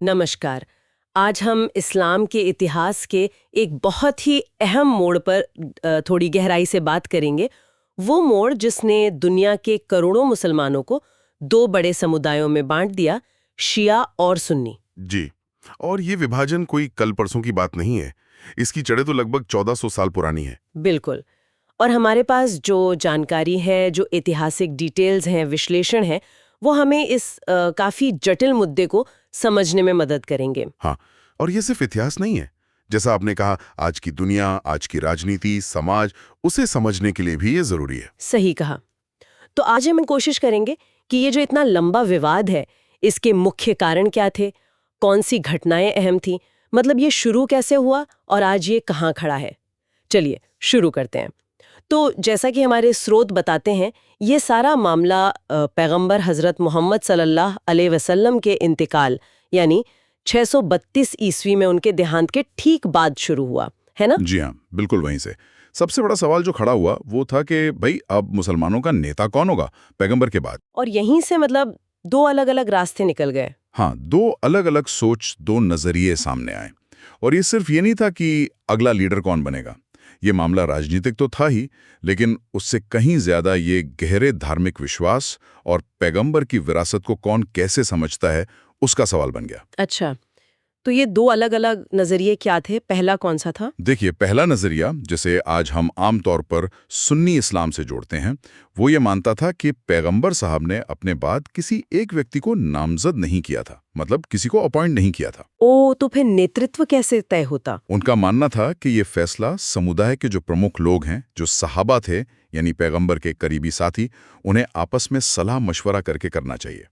नमस्कार। आज हम इस्लाम के इतिहास के एक बहुत ही अहम मोड़ पर थोड़ी गहराई से बात करेंगे। वो मोड़ जिसने दुनिया के करोड़ों मुसलमानों को दो बड़े समुदायों में बांट दिया, शिया और सुन्नी। जी। और ये विभाजन कोई कल परसों की बात नहीं है। इसकी जड़ें तो लगभग 1400 साल पुरानी है। बिल्कुल। और हमारे पास जो जानकारी है, जो ऐतिहासिक डिटेल्स हैं, विश्लेषण है, वो हमें इस काफी जटिल मुद्दे को समझने में मदद करेंगे। हाँ, और ये सिर्फ इतिहास नहीं है। जैसा आपने कहा, आज की दुनिया, आज की राजनीति, समाज, उसे समझने के लिए भी ये जरूरी है। सही कहा। तो आज हम कोशिश करेंगे कि ये जो इतना लंबा विवाद है, इसके मुख्य कारण क्या थे, कौन सी घटनाएं अहम थी, मतलब ये शुरू कैसे हुआ और आज ये कहाँ खड़ा है। चलिए शुरू करते हैं। तो जैसा कि हमारे स्रोत बताते हैं, ये सारा मामला पैगंबर हजरत मोहम्मद सल्लल्लाहु अलैहि वसल्लम के इंतकाल यानी 632 ईस्वी में उनके देहांत के ठीक बाद शुरू हुआ, है ना? जी हाँ, बिल्कुल वहीं से। सबसे बड़ा सवाल जो खड़ा हुआ वो था कि भाई अब मुसलमानों का नेता कौन होगा पैगंबर के बाद। और यहीं से मतलब दो अलग अलग रास्ते निकल गए। हाँ, दो अलग अलग सोच, दो नजरिए सामने आए। और ये सिर्फ ये नहीं था कि अगला लीडर कौन बनेगा। ये मामला राजनीतिक तो था ही, लेकिन उससे कहीं ज्यादा ये गहरे धार्मिक विश्वास और पैगंबर की विरासत को कौन कैसे समझता है, उसका सवाल बन गया। अच्छा, तो ये दो अलग अलग नजरिए क्या थे? पहला कौन सा था? देखिए, पहला नजरिया, जिसे आज हम आम तौर पर सुन्नी इस्लाम से जोड़ते हैं, वो ये मानता था कि पैगंबर साहब ने अपने बाद किसी एक व्यक्ति को नामजद नहीं किया था, मतलब किसी को अपॉइंट नहीं किया था। ओ, तो फिर नेतृत्व कैसे तय होता? उनका मानना था कि ये फैसला समुदाय के जो प्रमुख लोग हैं, जो सहाबा थे, यानी पैगंबर के करीबी साथी, उन्हें आपस में सलाह मशवरा करके करना चाहिए।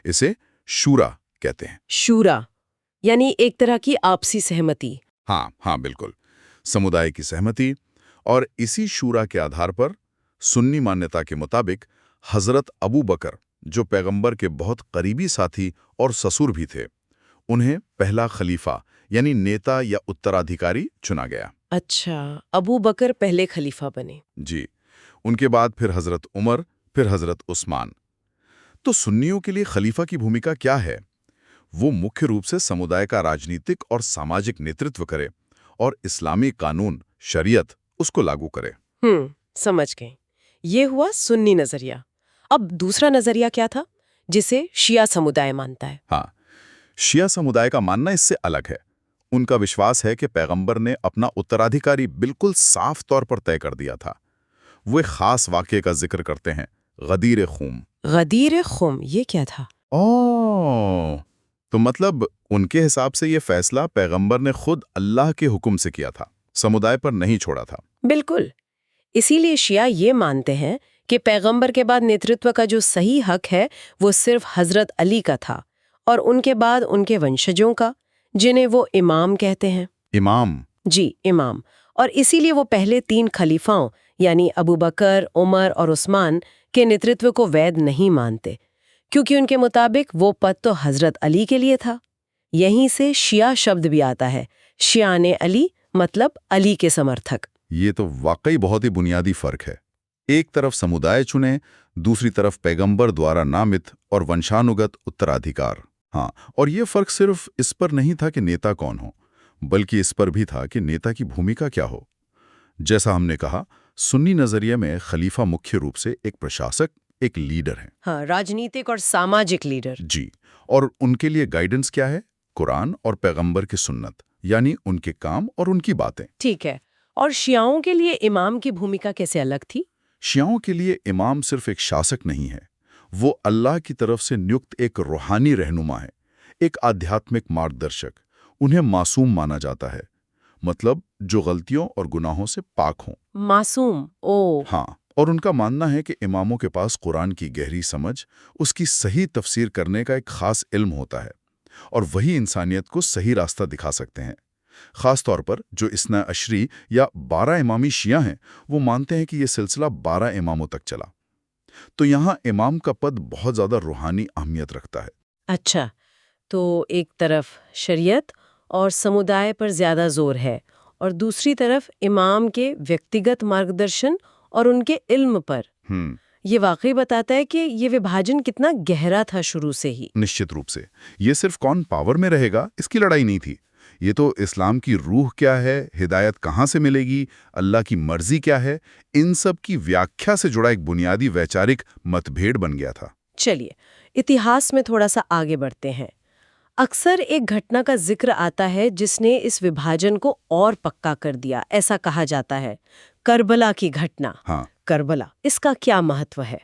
इसे शूरा कहते हैं। शूरा यानी एक तरह की आपसी सहमति। हाँ हाँ, बिल्कुल, समुदाय की सहमति। और इसी शूरा के आधार पर सुन्नी मान्यता के मुताबिक हजरत अबू बकर, जो पैगंबर के बहुत करीबी साथी और ससुर भी थे, उन्हें पहला खलीफा यानी नेता या उत्तराधिकारी चुना गया। अच्छा, अबू बकर पहले खलीफा बने। जी। उनके बाद फिर हजरत उमर, फिर हजरत उस्मान। तो सुन्नियों के लिए खलीफा की भूमिका क्या है? वो मुख्य रूप से समुदाय का राजनीतिक और सामाजिक नेतृत्व करे और इस्लामी कानून, शरीयत, उसको लागू करे। समझ गए। ये हुआ सुन्नी नजरिया। अब दूसरा नजरिया क्या था, जिसे शिया समुदाय मानता है? हाँ, शिया समुदाय का मानना इससे अलग है। उनका विश्वास है कि पैगंबर ने अपना उत्तराधिकारी बिल्कुल साफ तौर पर तय कर दिया था। वो एक खास वाक़ये का जिक्र करते हैं, गदीर खूम। गदीर खुम, ये क्या था? ओह, तो मतलब उनके हिसाब से ये फैसला पैगंबर ने खुद अल्लाह के हुक्म से किया था, समुदाय पर नहीं छोड़ा था। बिल्कुल। इसीलिए शिया ये मानते हैं कि पैगंबर के बाद नेतृत्व का जो सही हक है, वो सिर्फ हजरत अली का था और उनके बाद उनके वंशजों का, जिन्हें वो इमाम कहते हैं। इमाम? जी, इमाम। और इसीलिए वो पहले तीन खलीफाओं यानी अबू बकर, उमर और उस्मान के नेतृत्व को वैध नहीं मानते, क्योंकि उनके मुताबिक वो पद तो हजरत अली के लिए था। यहीं से शिया शब्द भी आता है। शियाने अली मतलब अली के समर्थक। ये तो वाकई बहुत ही बुनियादी फर्क है। एक तरफ समुदाय चुने, दूसरी तरफ पैगंबर द्वारा नामित और वंशानुगत उत्तराधिकार। हाँ, और ये फर्क सिर्फ इस पर नहीं था कि नेता कौन हो, बल्कि इस पर भी था कि नेता की भूमिका क्या हो। जैसा हमने कहा, सुन्नी नजरिए में खलीफा मुख्य रूप से एक प्रशासक, एक लीडर है। हाँ, राजनीतिक और सामाजिक लीडर। जी। और उनके लिए गाइडेंस क्या है? कुरान और पैगंबर की सुन्नत, यानी उनके काम और उनकी बातें। ठीक है। और शियाओं के लिए इमाम की भूमिका कैसे अलग थी? शियाओं के लिए इमाम सिर्फ एक शासक नहीं है, वो अल्लाह की तरफ से नियुक्त एक रूहानी रहनुमा है, एक आध्यात्मिक मार्गदर्शक। उन्हें मासूम माना जाता है, मतलब जो गलतियों और गुनाहों से पाक हों। मासूम? ओ। हाँ, और उनका मानना है कि इमामों के पास कुरान की गहरी समझ, उसकी सही तफसीर करने का एक खास इल्म होता है, और वही इंसानियत को सही रास्ता दिखा सकते हैं। खास तौर पर जो इस्ना अशरी या 12 इमामी शिया हैं, वो मानते हैं कि ये सिलसिला 12 इमामों तक चला। तो यहाँ इमाम का पद बहुत ज़्यादा रूहानी अहमियत रखता है। अच्छा, तो एक तरफ शरीयत और समुदाय पर ज्यादा जोर है और दूसरी तरफ इमाम के व्यक्तिगत मार्गदर्शन और उनके इल्म पर। ये वाकई बताता है कि ये विभाजन कितना गहरा था शुरू से ही। निश्चित रूप से ये सिर्फ कौन पावर में रहेगा इसकी लड़ाई नहीं थी। ये तो इस्लाम की रूह क्या है, हिदायत कहाँ से मिलेगी, अल्लाह की मर्जी क्या है, इन सब की व्याख्या से जुड़ा एक बुनियादी वैचारिक मतभेद बन गया था। चलिए इतिहास में थोड़ा सा आगे बढ़ते हैं। अक्सर एक घटना का जिक्र आता है जिसने इस विभाजन को और पक्का कर दिया, ऐसा कहा जाता है, करबला की घटना। हाँ, करबला, इसका क्या महत्व है?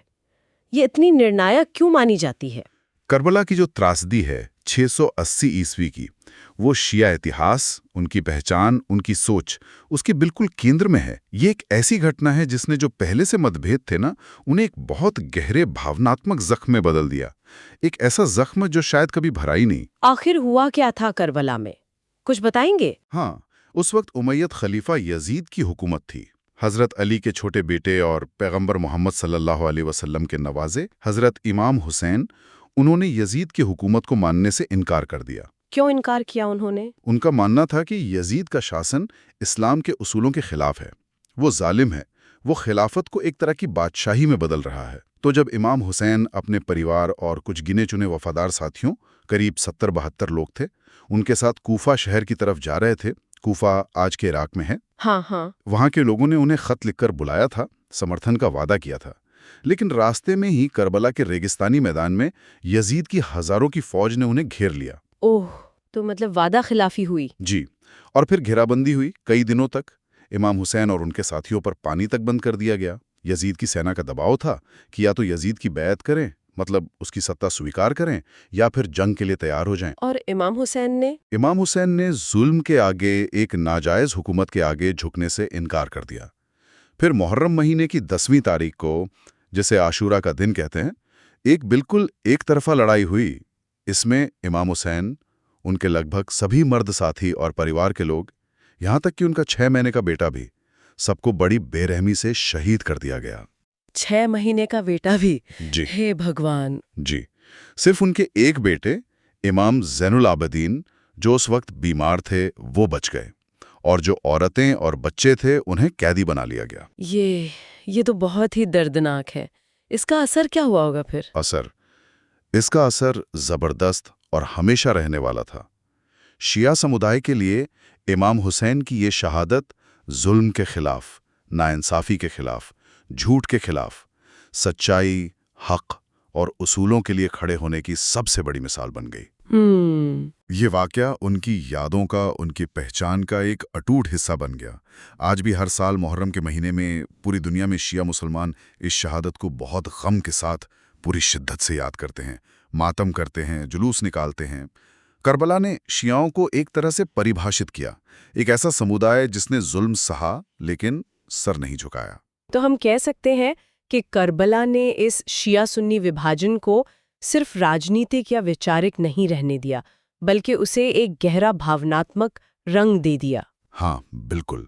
ये इतनी निर्णायक क्यों मानी जाती है? करबला की जो त्रासदी है 680 ईस्वी की, वो शिया इतिहास, उनकी पहचान, उनकी सोच, उसके बिल्कुल केंद्र में है। ये एक ऐसी घटना है जिसने जो पहले से मतभेद थे ना, उन्हें एक बहुत गहरे भावनात्मक जख्म में बदल दिया। एक ऐसा जख्म जो शायद कभी भरा ही नहीं। आखिर हुआ क्या था करबला में, कुछ बताएंगे? हाँ, उस वक्त उमैयद खलीफा यजीद की हुकूमत थी। हजरत अली के छोटे बेटे और पैगंबर मोहम्मद सल्लल्लाहु अलैहि वसल्लम के नवाजे हजरत इमाम हुसैन, उन्होंने यजीद की हुकूमत को मानने से इनकार कर दिया। क्यों इनकार किया उन्होंने? उनका मानना था कि यजीद का शासन इस्लाम के उसूलों के खिलाफ है, वो जालिम है, वो खिलाफत को एक तरह की बादशाही में बदल रहा है। तो जब इमाम हुसैन अपने परिवार और कुछ गिने चुने वफादार साथियों, करीब 70-72 लोग थे, उनके साथ कूफा शहर की तरफ जा रहे थे, कूफा आज के इराक में है, हाँ, वहां के लोगों ने उन्हें खत लिखकर बुलाया था, समर्थन का वादा किया था। लेकिन रास्ते में ही करबला के रेगिस्तानी मैदान में यजीद की हजारों की फौज ने उन्हें घेर लिया। ओह, तो मतलब वादा खिलाफी हुई। जी, और फिर घेराबंदी हुई कई दिनों तक। इमाम हुसैन और उनके साथियों पर पानी तक बंद कर दिया गया। यजीद की सेना का दबाव था कि या तो यजीद की बैत करें, मतलब उसकी सत्ता स्वीकार करें, या फिर जंग के लिए तैयार हो जाएं। और इमाम हुसैन ने? इमाम हुसैन ने जुल्म के आगे, एक नाजायज हुकूमत के आगे झुकने से इनकार कर दिया। फिर मुहर्रम महीने की 10वीं तारीख को, जिसे आशूरा का दिन कहते हैं, एक बिल्कुल एक तरफा लड़ाई हुई। इसमें इमाम हुसैन, उनके लगभग सभी मर्द साथी और परिवार के लोग, यहाँ तक कि उनका 6 महीने का बेटा भी, सबको बड़ी बेरहमी से शहीद कर दिया गया। 6 महीने का बेटा भी? जी, हे भगवान। जी। सिर्फ उनके एक बेटे इमाम ज़ैनुल आबदीन, जो उस वक्त बीमार थे, वो बच गए, और जो औरतें और बच्चे थे उन्हें कैदी बना लिया गया। ये तो बहुत ही दर्दनाक है। इसका असर क्या हुआ होगा फिर? इसका असर जबरदस्त और हमेशा रहने वाला था। शिया समुदाय के लिए इमाम हुसैन की ये शहादत जुल्म के खिलाफ, नाइंसाफी के खिलाफ, झूठ के खिलाफ, सच्चाई, हक और उसूलों के लिए खड़े होने की सबसे बड़ी मिसाल बन गई। ये वाकया उनकी यादों का, उनकी पहचान का एक अटूट हिस्सा बन गया। आज भी हर साल मुहर्रम के महीने में पूरी दुनिया में शिया मुसलमान इस शहादत को बहुत गम के साथ पूरी शिद्दत से याद करते हैं, मातम करते हैं, जुलूस निकालते हैं। करबला ने शियाओं को एक तरह से परिभाषित किया, एक ऐसा समुदाय जिसने जुल्म सहा लेकिन सर नहीं झुकाया। तो हम कह सकते हैं कि करबला ने इस शिया सुन्नी विभाजन को सिर्फ राजनीतिक या वैचारिक नहीं रहने दिया, बल्कि उसे एक गहरा भावनात्मक रंग दे दिया। हाँ, बिल्कुल।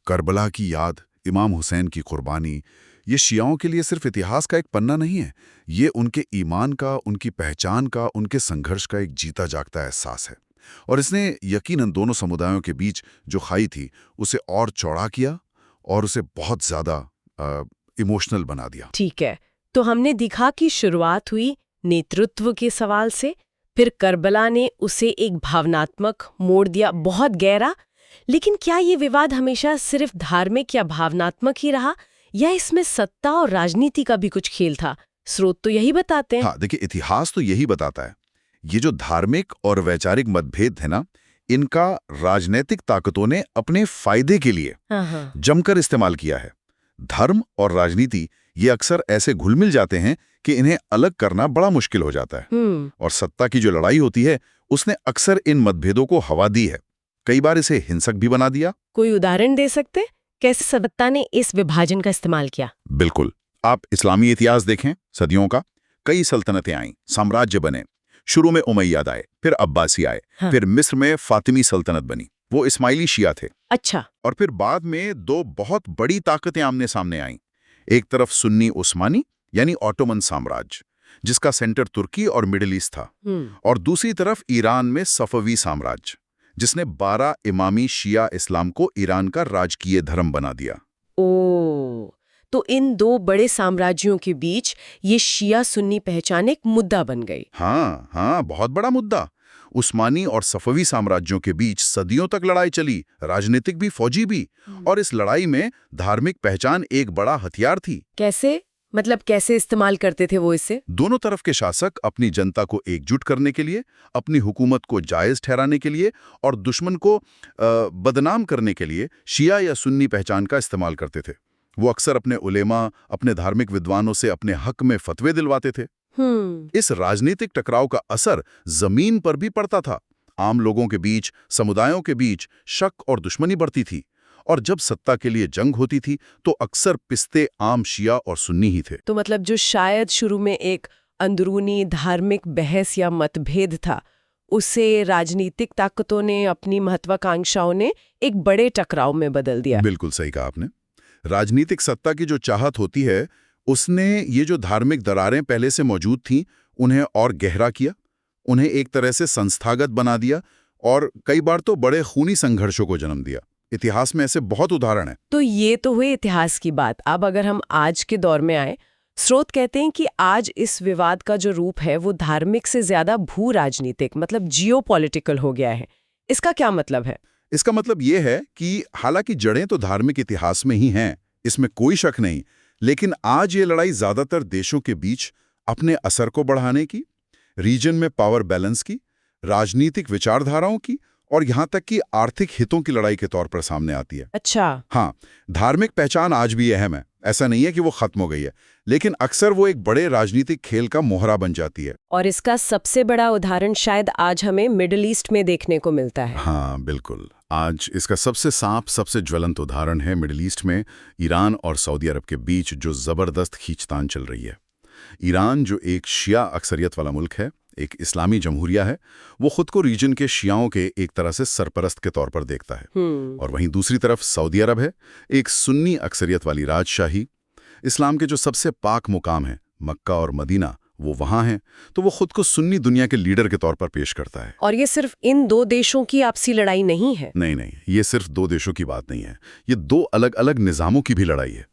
करबला की याद, इमाम हुसैन की कुर्बानी, ये शियाओं के लिए सिर्फ इतिहास का एक पन्ना नहीं है, ये उनके ईमान का, उनकी पहचान का, उनके संघर्ष का एक जीता जागता एहसास है। और इसने यकीनन दोनों समुदायों के बीच जो खाई थी उसे और चौड़ा किया और उसे बहुत ज़्यादा इमोशनल बना दिया। ठीक है, तो हमने दिखा कि शुरुआत हुई नेतृत्व के सवाल से, फिर करबला ने उसे एक भावनात्मक मोड़ दिया, बहुत गहरा। लेकिन क्या ये विवाद हमेशा सिर्फ धार्मिक या भावनात्मक ही रहा, या इसमें सत्ता और राजनीति का भी कुछ खेल था? स्रोत तो यही बताते हैं। हाँ, देखिए, इतिहास तो यही बताता है। ये जो धार्मिक और वैचारिक मतभेद है ना, इनका राजनीतिक ताकतों ने अपने फायदे के लिए जमकर इस्तेमाल किया है। धर्म और राजनीति ये अक्सर ऐसे घुल मिल जाते हैं कि इन्हें अलग करना बड़ा मुश्किल हो जाता है। और सत्ता की जो लड़ाई होती है उसने अक्सर इन मतभेदों को हवा दी है, कई बार इसे हिंसक भी बना दिया। कोई उदाहरण दे सकते कैसे सत्ता ने इस विभाजन का इस्तेमाल किया? बिल्कुल, आप इस्लामी इतिहास देखें, सदियों का कई सल्तनतें आईं, साम्राज्य बने। शुरू में उमैयद आए, फिर अब्बासी आए, फिर मिस्र में फातिमी सल्तनत बनी, वो इस्माइली शिया थे। अच्छा। और फिर बाद में दो बहुत बड़ी ताकतें आमने सामने आईं। एक तरफ सुन्नी उस्मानी यानी ऑटोमन साम्राज्य, जिसका सेंटर तुर्की और मिडिल ईस्ट था, और दूसरी तरफ ईरान में सफवी साम्राज्य, जिसने 12 इमामी शिया इस्लाम को ईरान का राजकीय धर्म बना दिया। ओ, तो इन दो बड़े साम्राज्यों के बीच ये शिया सुन्नी पहचान एक मुद्दा बन गई। हाँ हाँ, बहुत बड़ा मुद्दा। उस्मानी और सफवी साम्राज्यों के बीच सदियों तक लड़ाई चली, राजनीतिक भी, फौजी भी। और इस लड़ाई में धार्मिक पहचान एक बड़ा हथियार थी। कैसे? मतलब कैसे इस्तेमाल करते थे वो इसे? दोनों तरफ के शासक अपनी जनता को एकजुट करने के लिए, अपनी हुकूमत को जायज ठहराने के लिए और दुश्मन को बदनाम करने के लिए शिया या सुन्नी पहचान का इस्तेमाल करते थे। वो अक्सर अपने उलेमा, अपने धार्मिक विद्वानों से अपने हक में फतवे दिलवाते थे। इस राजनीतिक टकराव का असर जमीन पर भी पड़ता था। आम लोगों के बीच, समुदायों के बीच शक और दुश्मनी बढ़ती थी। और जब सत्ता के लिए जंग होती थी तो अक्सर पिस्ते आम शिया और सुन्नी ही थे। तो मतलब जो शायद शुरू में एक अंदरूनी धार्मिक बहस या मतभेद था, उसे राजनीतिक ताकतों ने, अपनी महत्वाकांक्षाओं ने एक बड़े टकराव में बदल दिया। बिल्कुल सही कहा आपने। राजनीतिक सत्ता की जो चाहत होती है, उसने ये जो धार्मिक दरारें पहले से मौजूद थीं, उन्हें और गहरा किया, उन्हें एक तरह से संस्थागत बना दिया और कई बार तो बड़े खूनी संघर्षों को जन्म दिया। इतिहास में ऐसे बहुत उदाहरण हैं। तो ये तो हुई इतिहास की बात। अब अगर हम आज के दौर में आए, स्रोत कहते हैं कि आज इस विवाद का जो रूप है वो धार्मिक से ज्यादा भू राजनीतिक, मतलब जियोपॉलिटिकल हो गया है। इसका क्या मतलब है? इसका मतलब ये है कि हालांकि जड़ें तो धार्मिक इतिहास में ही हैं, इसमें कोई शक नहीं, लेकिन आज ये लड़ाई ज्यादातर देशों के बीच अपने असर को बढ़ाने की, रीजन में पावर बैलेंस की, राजनीतिक विचारधाराओं की और यहां तक कि आर्थिक हितों की लड़ाई के तौर पर सामने आती है। अच्छा। हाँ, धार्मिक पहचान आज भी अहम है, ऐसा नहीं है कि वो खत्म हो गई है, लेकिन अक्सर वो एक बड़े राजनीतिक खेल का मोहरा बन जाती है। और इसका सबसे बड़ा उदाहरण शायद आज हमें मिडिल ईस्ट में देखने को मिलता है। हाँ बिल्कुल, आज इसका सबसे साफ, सबसे ज्वलंत उदाहरण है मिडिल ईस्ट में ईरान और सऊदी अरब के बीच जो जबरदस्त खींचतान चल रही है। ईरान, जो एक शिया अक्सरियत वाला मुल्क है, एक इस्लामी जमहूरिया है, वो खुद को रीजन के शियाओं के एक तरह से सरपरस्त के तौर पर देखता है। और वहीं दूसरी तरफ सऊदी अरब है, एक सुन्नी अक्सरियत वाली राजशाही। इस्लाम के जो सबसे पाक मुकाम है, मक्का और मदीना, वो वहाँ हैं, तो वो खुद को सुन्नी दुनिया के लीडर के तौर पर पेश करता है। और ये सिर्फ इन दो देशों की आपसी लड़ाई नहीं है। नहीं, ये सिर्फ दो देशों की बात नहीं है, ये दो अलग अलग निज़ामों की भी लड़ाई है।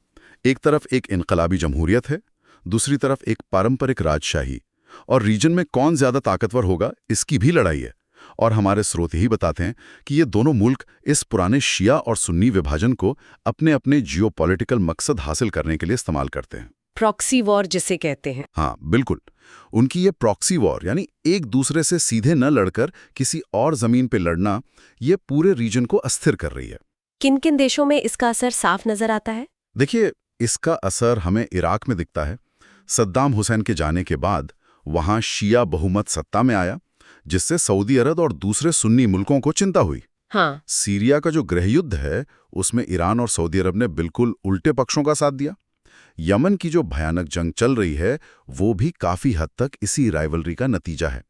एक तरफ एक इनकलाबी जमहूरियत है, दूसरी तरफ एक पारंपरिक राजशाही। और रीजन में कौन ज्यादा ताकतवर होगा, इसकी भी लड़ाई है। और हमारे स्रोत यही बताते हैं कि ये दोनों मुल्क इस पुराने शिया और सुन्नी विभाजन को अपने अपने जियोपॉलिटिकल मकसद हासिल करने के लिए इस्तेमाल करते हैं। प्रॉक्सी वॉर जिसे कहते हैं। हाँ बिल्कुल, उनकी ये प्रॉक्सी वॉर, यानी एक दूसरे से सीधे न लड़कर किसी और जमीन पे लड़ना, ये पूरे रीजन को अस्थिर कर रही है। किन किन देशों में इसका असर साफ नजर आता है? देखिए, इसका असर हमें इराक में दिखता है। सद्दाम हुसैन के जाने के बाद वहां शिया बहुमत सत्ता में आया, जिससे सऊदी अरब और दूसरे सुन्नी मुल्कों को चिंता हुई। हाँ। सीरिया का जो गृहयुद्ध है, उसमें ईरान और सऊदी अरब ने बिल्कुल उल्टे पक्षों का साथ दिया। यमन की जो भयानक जंग चल रही है, वो भी काफी हद तक इसी राइवलरी का नतीजा है।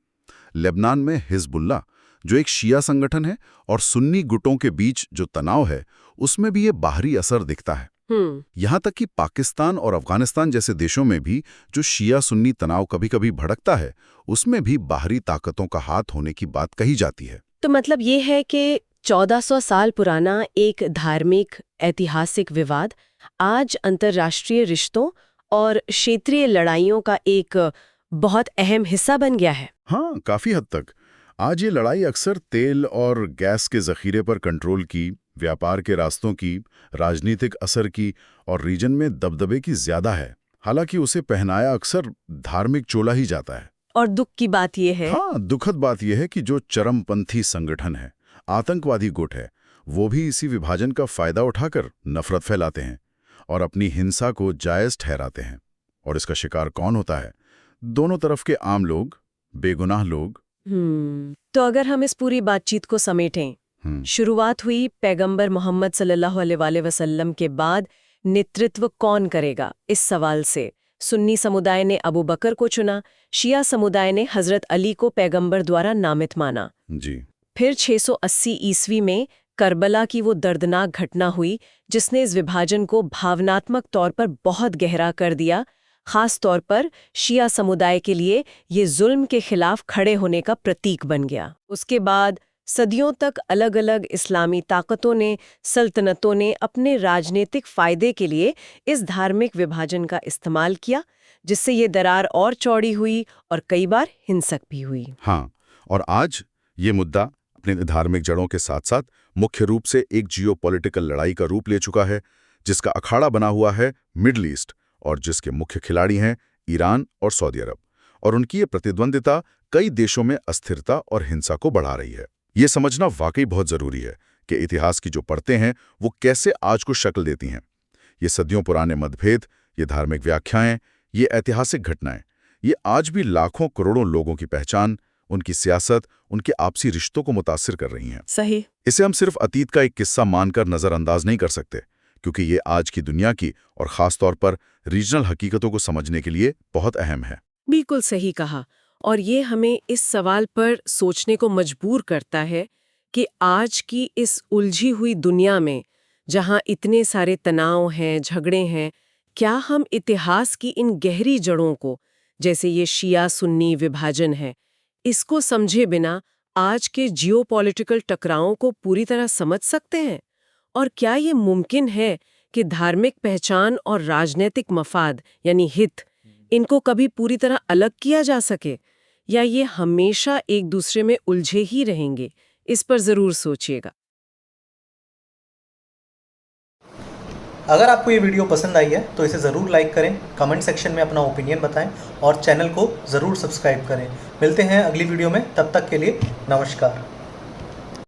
लेबनान में हिजबुल्लाह, जो एक शिया संगठन है, और सुन्नी गुटों के बीच जो तनाव है, उसमें भी ये बाहरी असर दिखता है। यहां तक कि पाकिस्तान और अफगानिस्तान जैसे देशों में भी जो शिया सुन्नी तनाव कभी कभी भड़कता है, उसमें भी बाहरी ताकतों का हाथ होने की बात कही जाती है। तो मतलब ये है कि 1400 साल पुराना एक धार्मिक ऐतिहासिक विवाद आज अंतर्राष्ट्रीय रिश्तों और क्षेत्रीय लड़ाइयों का एक बहुत अहम हिस्सा बन गया है। हाँ, काफी हद तक। आज ये लड़ाई अक्सर तेल और गैस के जखीरे पर कंट्रोल की, व्यापार के रास्तों की, राजनीतिक असर की और रीजन में दबदबे की ज्यादा है। हालांकि उसे पहनाया अक्सर धार्मिक चोला ही जाता है। और दुख की बात यह है, हाँ, दुखद बात यह है कि जो चरमपंथी संगठन है, आतंकवादी गुट है, वो भी इसी विभाजन का फायदा उठाकर नफरत फैलाते हैं और अपनी हिंसा को जायज ठहराते हैं। और इसका शिकार कौन होता है? दोनों तरफ के आम लोग, बेगुनाह लोग। तो अगर हम इस पूरी बातचीत को समेटें, शुरुआत हुई पैगंबर मोहम्मद सल्लल्लाहु अलैहि वसल्लम के बाद नेतृत्व कौन करेगा, इस सवाल से। सुन्नी समुदाय ने अबू बकर को चुना, शिया समुदाय ने हजरत अली को पैगंबर द्वारा नामित माना। जी। फिर 680 ईस्वी में करबला की वो दर्दनाक घटना हुई, जिसने इस विभाजन को भावनात्मक तौर पर बहुत गहरा कर दिया। खास तौर पर शिया समुदाय के लिए ये जुल्म के खिलाफ खड़े होने का प्रतीक बन गया। उसके बाद सदियों तक अलग अलग इस्लामी ताकतों ने, सल्तनतों ने अपने राजनीतिक फायदे के लिए इस धार्मिक विभाजन का इस्तेमाल किया, जिससे ये दरार और चौड़ी हुई और कई बार हिंसक भी हुई। हाँ, और आज ये मुद्दा अपने धार्मिक जड़ों के साथ साथ मुख्य रूप से एक जियोपॉलिटिकल लड़ाई का रूप ले चुका है, जिसका अखाड़ा बना हुआ है मिडल ईस्ट और जिसके मुख्य खिलाड़ी हैं ईरान और सऊदी अरब। और उनकी ये प्रतिद्वंदिता कई देशों में अस्थिरता और हिंसा को बढ़ा रही है। ये समझना वाकई बहुत जरूरी है कि इतिहास की जो परतें हैं वो कैसे आज को शक्ल देती हैं। ये सदियों पुराने मतभेद, ये धार्मिक व्याख्याएं, ये ऐतिहासिक घटनाएं, ये आज भी लाखों करोड़ों लोगों की पहचान, उनकी सियासत, उनके आपसी रिश्तों को मुतासिर कर रही हैं। सही। इसे हम सिर्फ अतीत का एक किस्सा मानकर नजरअंदाज नहीं कर सकते, क्योंकि ये आज की दुनिया की और खासतौर पर रीजनल हकीकतों को समझने के लिए बहुत अहम है। बिल्कुल सही कहा। और ये हमें इस सवाल पर सोचने को मजबूर करता है कि आज की इस उलझी हुई दुनिया में, जहां इतने सारे तनाव हैं, झगड़े हैं, क्या हम इतिहास की इन गहरी जड़ों को, जैसे ये शिया सुन्नी विभाजन है, इसको समझे बिना आज के जियोपॉलिटिकल टकरावों को पूरी तरह समझ सकते हैं? और क्या ये मुमकिन है कि धार्मिक पहचान और राजनीतिक मफाद यानी हित, इनको कभी पूरी तरह अलग किया जा सके, या ये हमेशा एक दूसरे में उलझे ही रहेंगे? इस पर जरूर सोचिएगा। अगर आपको ये वीडियो पसंद आई है तो इसे ज़रूर लाइक करें, कमेंट सेक्शन में अपना ओपिनियन बताएं और चैनल को ज़रूर सब्सक्राइब करें। मिलते हैं अगली वीडियो में, तब तक के लिए नमस्कार।